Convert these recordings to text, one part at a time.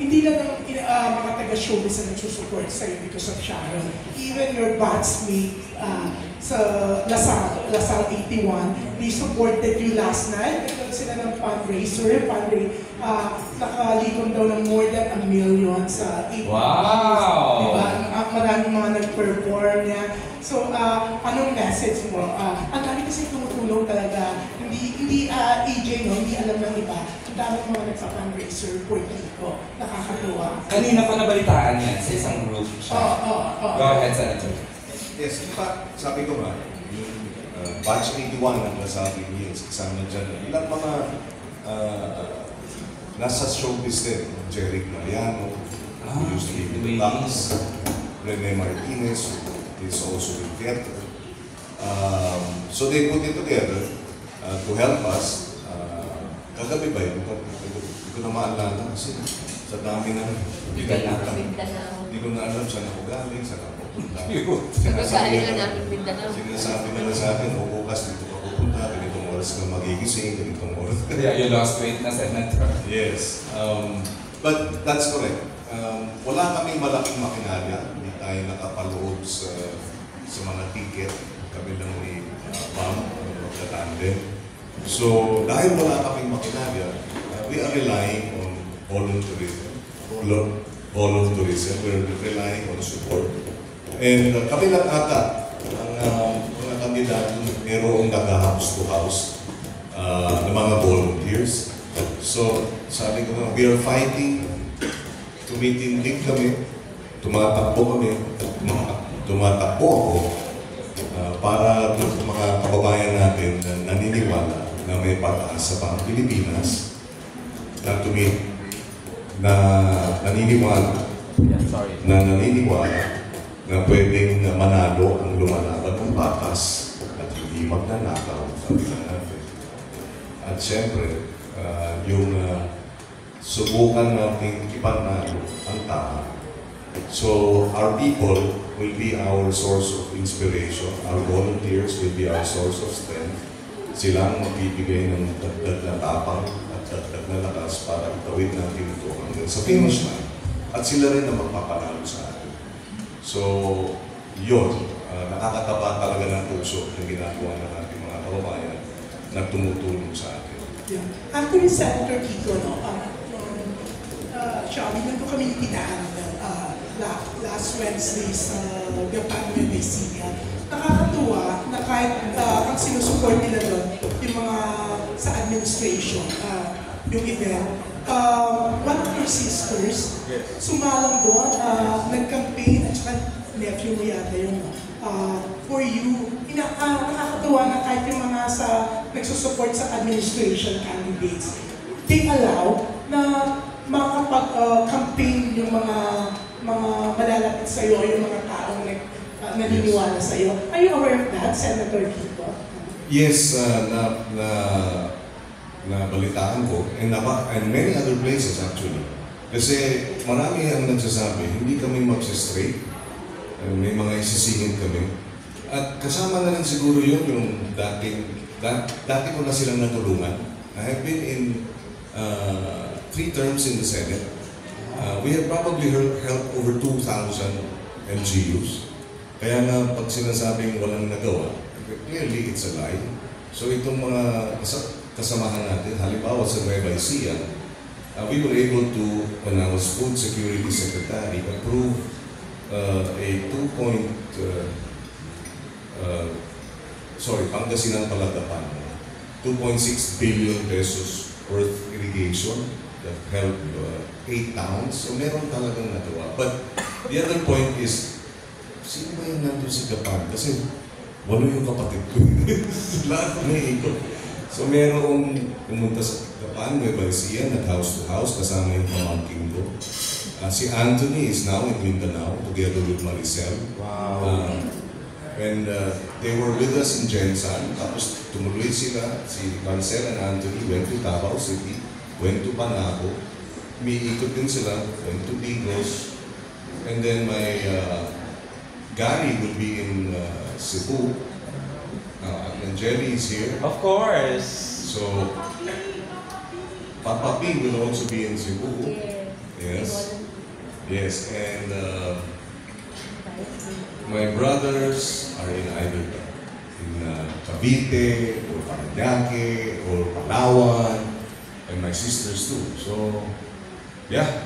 hindi lang ang mga taga-showbiz na nagsusupport sa'yo because of Sharon. Even your batchmate sa Lasal 81, they supported you last night. Nagkaroon sila ng fundraiser. Nakalikom daw ng more than 1 million sa 8 Wow! Diba? Maraming mga nag-perform niya. So, anong message mo? Ang dami kasi tumutulong talaga. Hindi AJ, no? Hindi alam ng iba. Ang dami mga nagpa-fundraiser for Kiko. Nakakatuwa. Kanina ko nabalitaan yan sa isang group siya. Go ahead, Senator. Yes, in fact, sabi ko nga, yung batch 81 ang nasabi niya, kasama dyan, ilang mga nasa showbiz din, Jeric Mariano, who used to be with the Bucks, Rene Martinez, who is also in theater. So they put it together to help us. Kagabi ba yun? Hindi ko na maalala kasi sa dami na hindi ko na alam saan ako galing, saan ako pupunta. Sinasabi nila sa akin, bukas dito ka pupunta, ganitong oras ka magigising, ganitong oras. Yeah, you lost weight na, Senator. Yes. But that's correct. Wala kaming malaking makinarya. Hindi tayo nakapaloob sa mga ticket. Kami lang ni Pam, Katande. So, dahil wala kaming makinarya, we are relying on volunteerism. We're relying on support. And kami lang ata, ang mga kandidato, mayroong nag-house to house ng mga volunteers. So, sabi ko nga, we are fighting, tumitindig kami, tumatakbo kami, tumatakbo ako para mga kababayan natin na naniniwala na may pag-asa pa ang Pilipinas na naniniwala na pwedeng manalo ang lumalaban ng batas at hindi magnanakaw, sabi na natin. At siyempre, yung subukan natin ipanalo ang tama. So, our people will be our source of inspiration. Our volunteers will be our source of strength. Sila ang magbibigay ng dagdag na tapang at dagdag na lakas para itawid natin ito hanggang sa finish line. At sila rin ang magpapanalo sa atin. So, yun. Nakakataba talaga ng puso yung ginagawa ng ating mga kababayan na tumutulong sa atin. Yeah. Actually, Senator Kiko, no? Siya, nandun kami pinaan last Wednesday sa Japan Medicine. Nakakatuwa na kahit ang sinusupport nila doon, yung mga sa administration, yung event, one of your sisters, sumalang doon, nag-campaign at saka nephew mo yata yung for you. Nakakatuwa na kahit yung mga nagsusupport sa administration candidates, they allow na makapag-campaign yung mga malalapit sa iyo, yung mga taong naniniwala sa iyo. Are you aware of that, Senator Kiko? Yes, na balitaan ko, and many other places actually. Kasi marami ang nagsasabi, hindi kami mag-straight, may mga isisingin kami. At kasama na rin siguro yun yung dati ko na silang natulungan. I have been in 3 terms in the Senate. We have probably helped over 2,000 LGUs. Kaya nga pag sinasabing walang nagawa, clearly it's a lie. So itong mga kasamahan natin, halimbawa sa Nueva Ecija, we were able to, when I was Food Security Secretary, approve Pangasinan Paladapan, 2.6 billion pesos worth irrigation that helped 8 towns. So meron talagang nagawa. But the other point is, sino ba yung nandun sa Japan? Kasi walo yung kapatid ko. Lahat may ikot. So merong pumunta sa Japan, Nueva Ecija, nag-house to house, kasama yung pamangking ko. Si Anthony is now in Mindanao, together with Maricel. Wow. And they were with us in Jensan. Tapos tumuloy sila, si Maricel and Anthony went to Davao City, went to Panabo, umiikot din sila, went to Bigos. And then my Gary will be in Cebu. And Jerry is here. Of course. So, Papa P will also be in Cebu. Yes. Yes, and my brothers are in either Cavite or Parañaque or Palawan, and my sisters too. So, yeah,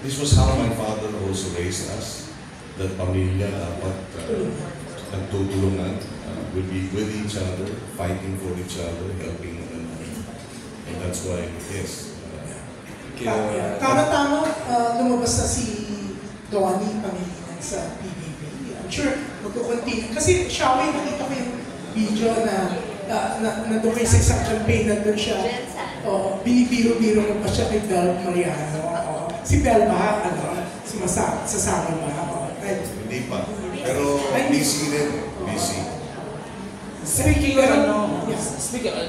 this was how my father also raised us. That pamilya dapat nagtutulungan, will be with each other, fighting for each other, helping one another. And that's why, yes. Tama-tama, lumabas na si Donnie Pangilinan sa PBB. I'm sure magkukontinue. Kasi siya, nakita ko yung video na nandun kayo sa isang campaign, nandun siya. Binibiro-biro mo pa siya kay Bel Mariano. Si Bel ba? Sasama ba? Hindi pa. Pero busy din. Busy. Speaking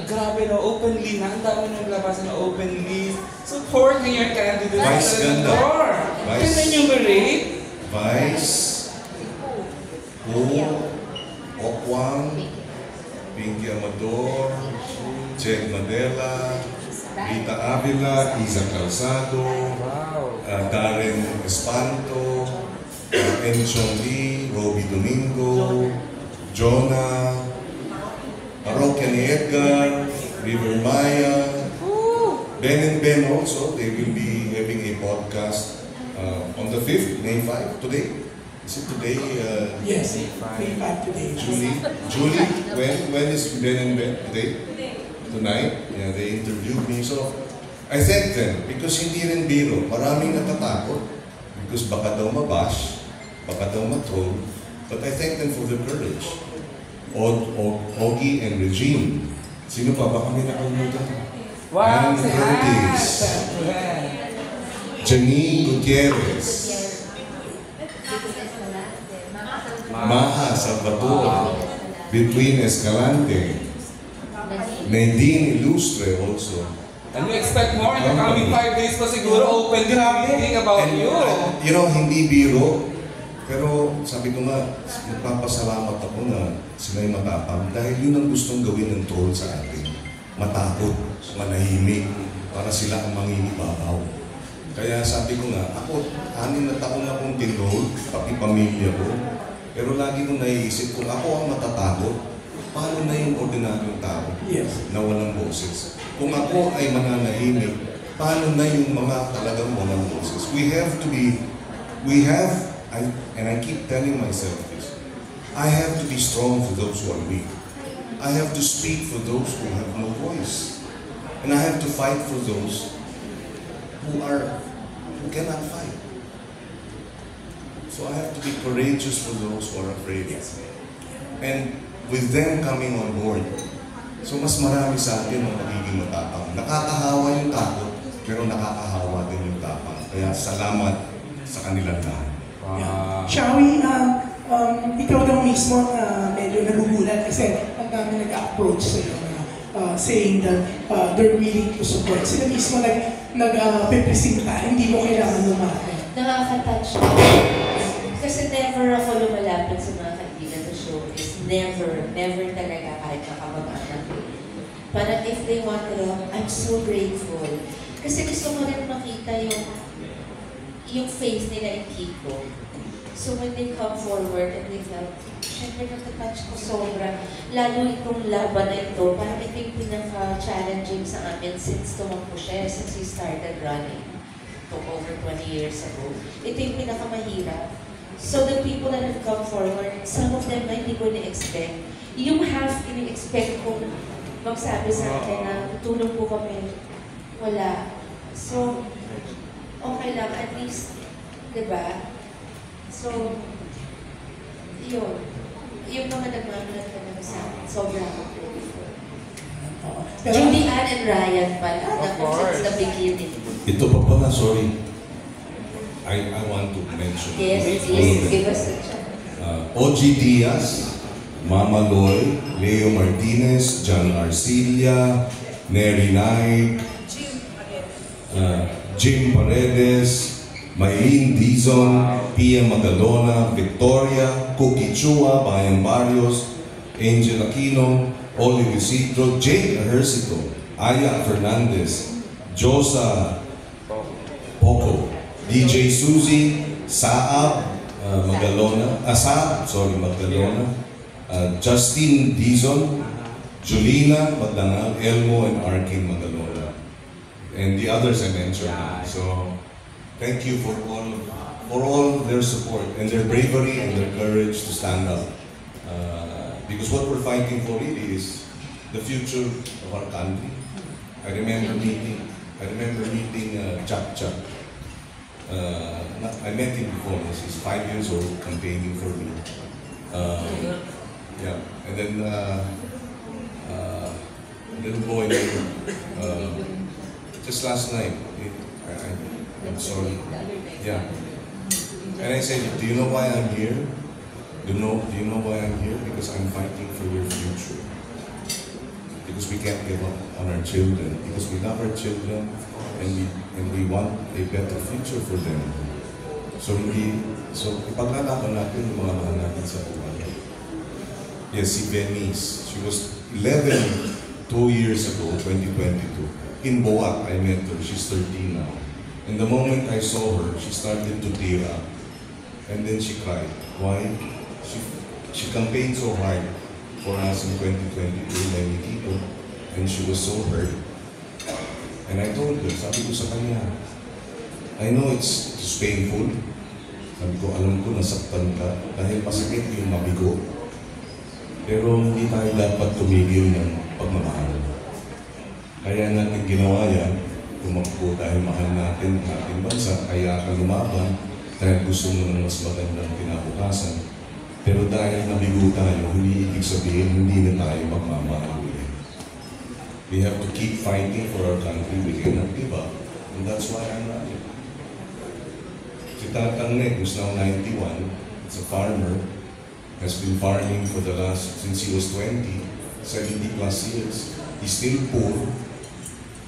grabe na, openly na, ang dami naglabas na openly. Support ng your candidate. Vice ganda. Can enumerate? Vice, Okwang, Pinky Amador, Jed Madela, Rita Avila, Isa Calzado, Darren Espanto, Enchong Lee, Roby Domingo, Jonah, Parokya ni Edgar, River Maya, Ben and Ben also. They will be having a podcast on the 5th, May 5, today. Is it today? Yes, May 5 today. Julie, when is Ben and Ben? Today? Tonight? Yeah, they interviewed me. So, I thank them because hindi rin biro. Maraming natatakot because baka daw mabash, baka daw matroll. But I thank them for their courage. Ogie and Regine. Sino pa ba kami nakalimutan? Wow, Ann Curtis. Janine Gutierrez. Maha Salvatore. Between Escalante. Nadine Ilustre also. And we expect more in the coming 5 days pa siguro openly meeting about you. You know, hindi biro. Pero sabi ko nga, nagpapasalamat ako na sila yung matapang dahil yun ang gustong gawin ng troll sa atin. Matakot, manahimik, para sila ang manginibabaw. Kaya sabi ko nga, ako, 6 na taon na akong tinroll, pati pamilya ko. Pero lagi kong naiisip, kung ako ang matatakot, paano na yung ordinaryong tao na walang boses? Kung ako ay mananahimik, paano na yung mga talagang walang boses? And I keep telling myself this, I have to be strong for those who are weak. I have to speak for those who have no voice. And I have to fight for those who cannot fight. So I have to be courageous for those who are afraid. And with them coming on board, so mas marami sa atin ang magiging matapang. Nakakahawa yung takot, pero nakakahawa din yung tapang. Kaya salamat sa kanilang lahat. Shawi, ikaw daw mismo medyo nagugulat kasi ang dami nag-approach sa'yo saying that they're willing to support. Sila mismo nag-pepresinta, hindi mo kailangan lumapit. Nakaka-touch. Kasi never ako lumalapit sa mga kaibigan sa showbiz. Never talaga kahit makamag-anak. Parang if they want to, I'm so grateful. Kasi gusto mo rin makita yung face nila in Kiko. So when they come forward and they felt, syempre natatouch ko sobra. Lalo itong laban na ito, parang ito yung pinaka-challenging sa amin since tumakbo siya, since he started running. Took over 20 years ago. Ito yung pinakamahirap. So the people that have come forward, some of them ay hindi ko na-expect. Yung half ini-expect kong magsabi sa akin na tutulong po kami, wala. So, okay lang, at least, diba? So, yun. Yung mga nagmamalat ka naman sa akin, sobrang grateful. Judy Ann and Ryan pala, since the beginning. Ito pa pala, sorry. I want to mention. Yes, give us a chance. OG Diaz, Mama Loy, Leo Martinez, John Arcilia, Neri Naik, Jim Paredes, Maylene Dizon, Pia Magalona, Victoria, Cookie Chua, Bayan Barrios, Angel Aquino, Olive Isidro, Jay Ejercito, Aya Fernandez, Josa Poco, DJ Suzy, Saab, Magalona, Magalona, Justine Dizon, Julina Magdangal, Elmo, and Arkin Magalona. And the others I mentioned. So, thank you for all their support and their bravery and their courage to stand up. Because what we're fighting for really is the future of our country. I remember meeting Chak Chak. I met him before. He's 5 years old, campaigning for me. Yeah, and then little boy just last night. I'm sorry. Yeah. And I said, do you know why I'm here? Do you know why I'm here? Because I'm fighting for your future. Because we can't give up on our children. Because we love our children and we want a better future for them. So ipaglalaban natin yung mga mahal natin sa buhay. Yes, si Venice. She was 2 years ago, 2022. In Boac, I met her. She's 13 now. And the moment I saw her, she started to tear up. And then she cried. Why? She campaigned so hard for us in 2022 when we people, and she was so hurt. And I told her, sabi ko sa kanya, I know it's painful. Sabi ko, alam ko nasaktan ka dahil masakit yung mabigo. Pero hindi tayo dapat tumigil ng pagmamahal. Kaya natin ginawa yan, tumakbo dahil mahal natin ang ating bansa, kaya ka lumaban dahil gusto mo ng mas magandang kinabukasan. Pero dahil nabigo tayo, hindi ibig sabihin hindi na tayo magmamahal ulit. We have to keep fighting for our country. We cannot give up. And that's why I'm running. Si Tatang Nek, who's now 91, is a farmer, has been farming for since he was 20, 70 plus years. He's still poor.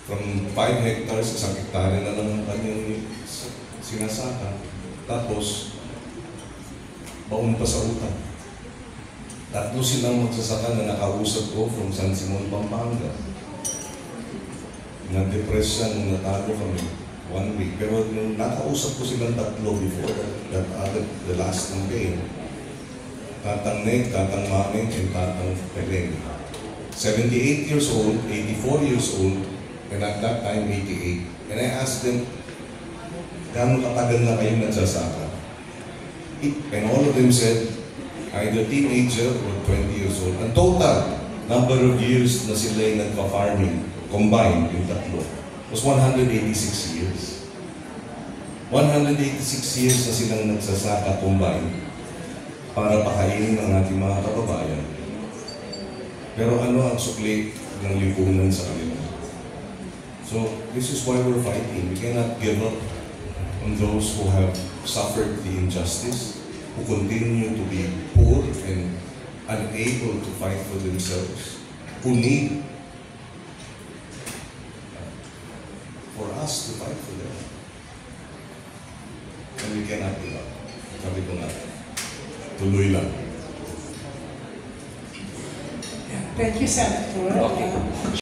From 5 hectares, 1 hektare na lang ang kanyang sinasaka. Tapos, baon pa sa utang. Tatlo silang magsasaka na nakausap ko from San Simon, Pampanga. Na-depress siya nung natalo kami 1 week. Pero nung nakausap ko silang tatlo before the last campaign, Tatang Nek, Tatang Mameng, and Tatang Peleng. 78 years old, 84 years old, and at that time, 88. And I asked them, gano'ng katagal na kayong nagsasaka? And all of them said, either teenager or 20 years old. Ang total number of years na sila yung nagpa-farming, combined, yung tatlo, was 186 years. 186 years na silang nagsasaka combined para pakainin ang ating mga kababayan. Pero ano ang sukli ng lipunan sa kanila? So, this is why we're fighting. We cannot give up on those who have suffered the injustice, who continue to be poor and unable to fight for themselves, who need for us to fight for them. And we cannot give up. Sabi ko nga, tuloy lang. Thank you, Senator. Okay.